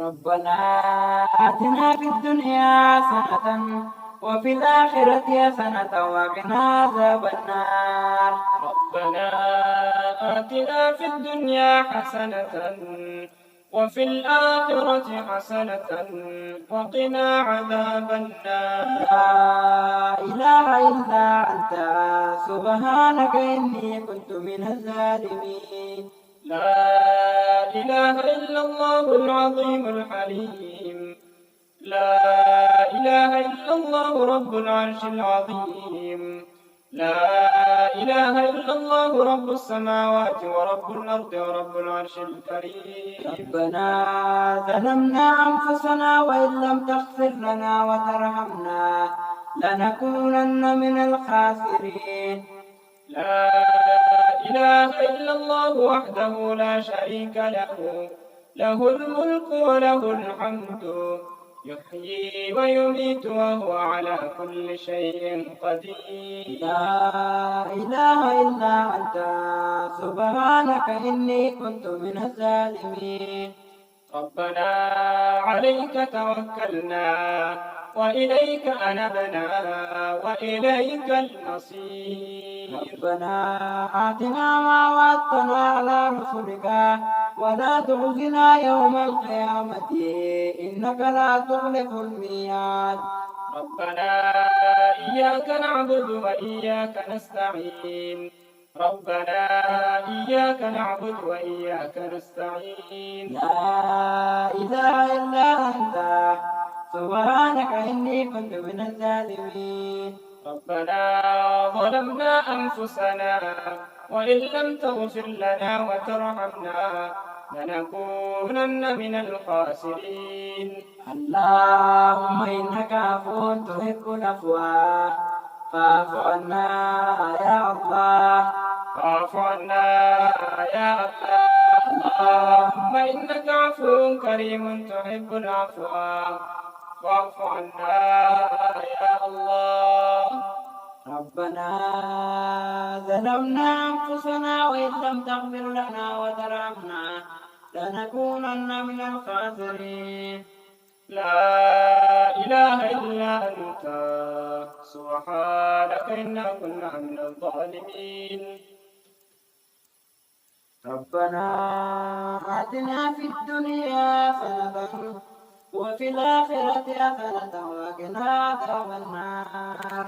ربنا آتنا في الدنيا حسنة وفي الآخرة حسنة وقنا عذاب النار. ربنا آتنا في الدنيا حسنة وفي الآخرة حسنة وقنا عذاب النار. لا إله إلا أنت سبحانك إني كنت من الظالمين. لا إله إلا الله العظيم الحليم. لا إله إلا الله رب العرش العظيم. لا إله إلا الله رب السماوات ورب الأرض ورب العرش الكريم. ربنا ظلمنا أنفسنا وإن لم تغفر لنا وترحمنا لنكونن من الخاسرين. لا إله إلا الله وحده لا شريك له، له الملك وله الحمد، يحيي ويميت وهو على كل شيء قدير. لا إله إلا أنت سبحانك إني كنت من الظالمين. ربنا عليك توكلنا وإليك أنبنا وإليك المصير. ربنا آتنا ما وعدتنا على رسلك ولا تخزنا يوم القيامة إنك لا تخلف الميعاد. ربنا إياك نعبد وإياك نستعين. ربنا إياك نعبد وإياك نستعين. لا إله إلا أنت سبحانك إني كنت من الظالمين. ربنا ظلمنا أنفسنا وإن لم تغفر لنا وترحمنا لنكونن من الخاسرين. اللهم إنك عفو تحب العفو فاعف عنا يا الله. فاعف عنا يا الله. اللهم إنك عفو كريم تحب العفو فاعف عنا يا الله. ربنا ظلمنا أنفسنا وإن لم تغفر لنا وترحمنا لنكونن من الخاسرين. لا إله إلا أنت سبحانك إنا كنا من الظالمين. ربنا آتنا في الدنيا حسنة وفي الآخرة حسنة وقنا عذاب النار.